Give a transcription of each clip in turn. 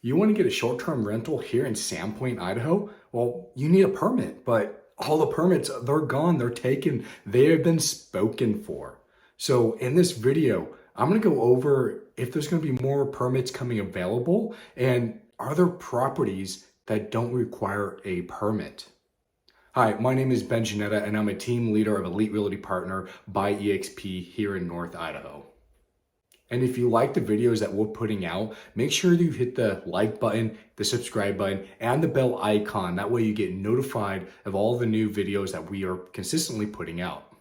You want to get a short-term rental here in Sandpoint, Idaho? Well, you need a permit, but all the permits, they're gone, they're taken, they have been spoken for. So in this video, I'm going to go over if there's going to be more permits coming available and are there properties that don't require a permit. Hi, my name is Geanetta and I'm a team leader of Elite Realty Partner by EXP here in North Idaho. And if you like the videos that we're putting out, make sure you hit the like button, the subscribe button, and the bell icon. That way you get notified of all the new videos that we are consistently putting out.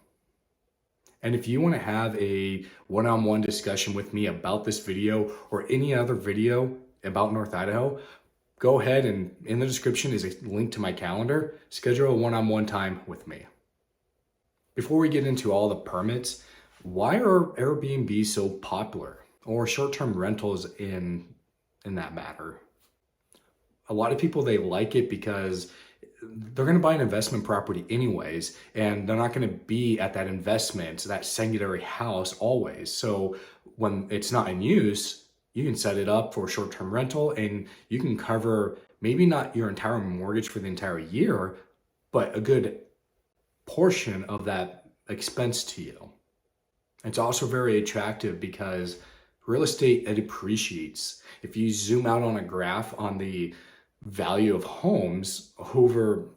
And if you want to have a one-on-one discussion with me about this video or any other video about North Idaho, go ahead and in the description is a link to my calendar. Schedule a one-on-one time with me. Before we get into all the permits, why are Airbnb so popular, or short-term rentals in that matter? A lot of people, they like it because they're going to buy an investment property anyways, and they're not going to be at that investment, that secondary house always. So when it's not in use, you can set it up for a short-term rental and you can cover maybe not your entire mortgage for the entire year, but a good portion of that expense to you. It's also very attractive because real estate, it appreciates. If you zoom out on a graph on the value of homes over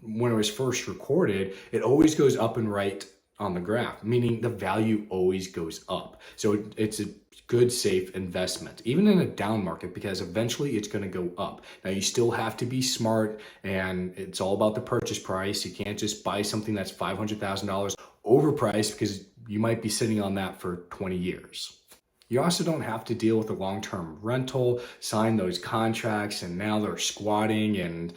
when it was first recorded, it always goes up and right on the graph, meaning the value always goes up. So it's a good, safe investment, even in a down market, because eventually it's going to go up. Now, you still have to be smart, and it's all about the purchase price. You can't just buy something that's $500,000 overpriced because you might be sitting on that for 20 years. You also don't have to deal with a long-term rental, sign those contracts, and now they're squatting, and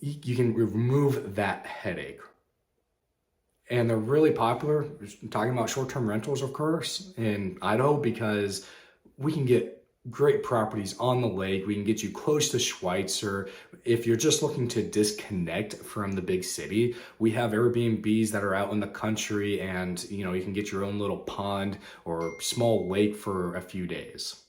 you can remove that headache. And they're really popular, talking about short-term rentals, of course, in Idaho, because we can get great properties on the lake. We can get you close to Schweitzer. If you're just looking to disconnect from the big city, we have Airbnbs that are out in the country, and you can get your own little pond or small lake for a few days.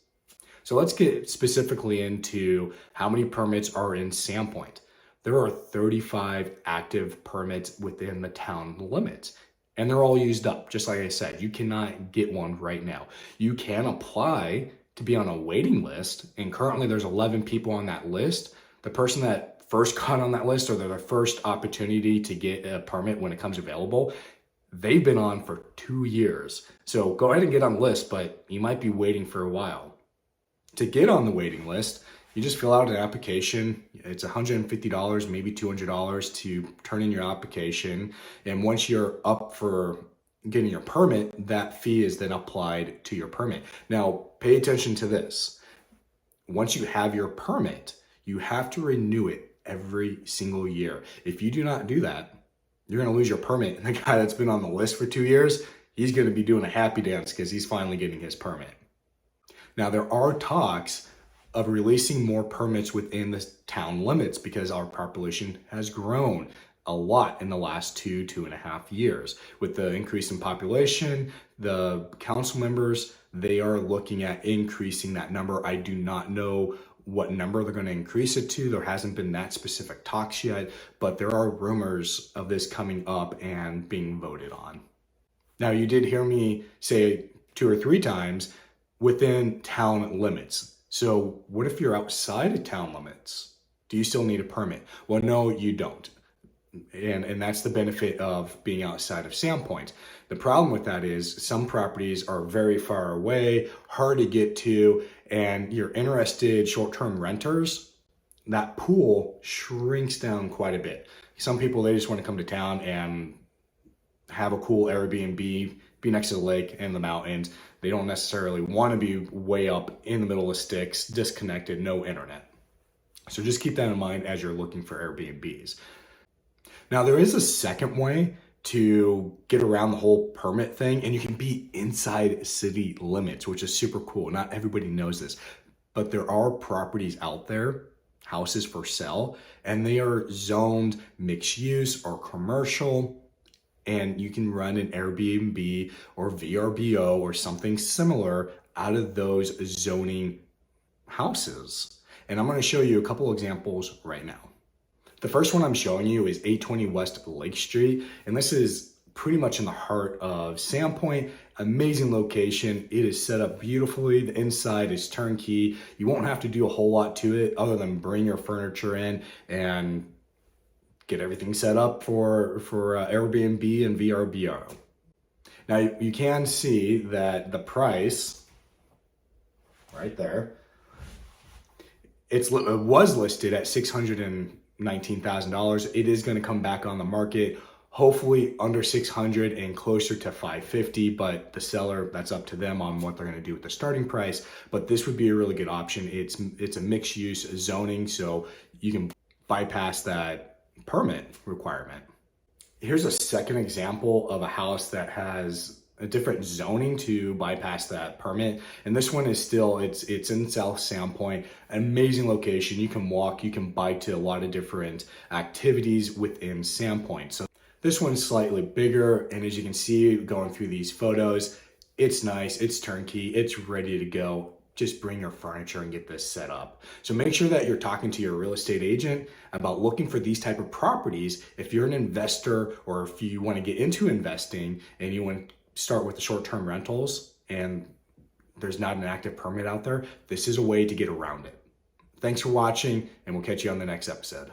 So let's get specifically into how many permits are in Sandpoint. There are 35 active permits within the town limits, and they're all used up. Just like I said, you cannot get one right now. You can apply to be on a waiting list, and currently there's 11 people on that list. The person that first got on that list, or their first opportunity to get a permit when it comes available, they've been on for 2 years. So go ahead and get on the list, but you might be waiting for a while. To get on the waiting list, you just fill out an application. It's $150, maybe $200 to turn in your application. And once you're up for getting your permit, that fee is then applied to your permit. Now, pay attention to this. Once you have your permit, you have to renew it every single year. If you do not do that, you're going to lose your permit. And the guy that's been on the list for 2 years, he's going to be doing a happy dance because he's finally getting his permit. Now, there are talks of releasing more permits within the town limits because our population has grown a lot in the last 2.5 years. With the increase in population, the council members, they are looking at increasing that number. I do not know what number they're going to increase it to. There hasn't been that specific talks yet, but there are rumors of this coming up and being voted on. Now, you did hear me say 2 or 3 times within town limits. So what if you're outside of town limits? Do you still need a permit? Well, no, you don't. And that's the benefit of being outside of Sandpoint. The problem with that is some properties are very far away, hard to get to, and you're interested short-term renters, that pool shrinks down quite a bit. Some people, they just want to come to town and have a cool Airbnb, be next to the lake and the mountains. They don't necessarily want to be way up in the middle of sticks, disconnected, no internet. So just keep that in mind as you're looking for Airbnbs. Now, there is a second way to get around the whole permit thing, and you can be inside city limits, which is super cool. Not everybody knows this, but there are properties out there, houses for sale, and they are zoned mixed use or commercial. And you can run an Airbnb or VRBO or something similar out of those zoning houses. And I'm going to show you a couple examples right now. The first one I'm showing you is 820 West Lake Street, and this is pretty much in the heart of Sandpoint. Amazing location. It is set up beautifully. The inside is turnkey. You won't have to do a whole lot to it other than bring your furniture in and get everything set up for Airbnb and VRBO. Now you can see that the price right there, it was listed at $619,000. It is going to come back on the market, hopefully under 600 and closer to 550, but the seller, that's up to them on what they're going to do with the starting price. But this would be a really good option. It's a mixed use zoning, so you can bypass that permit requirement. Here's a second example of a house that has a different zoning to bypass that permit. And this one is still, it's in South Sandpoint, amazing location. You can walk, you can bike to a lot of different activities within Sandpoint. So this one's slightly bigger. And as you can see, going through these photos, it's nice, it's turnkey, it's ready to go. Just bring your furniture and get this set up. So make sure that you're talking to your real estate agent about looking for these type of properties. If you're an investor or if you want to get into investing and you want to start with the short-term rentals and there's not an active permit out there, this is a way to get around it. Thanks for watching, and we'll catch you on the next episode.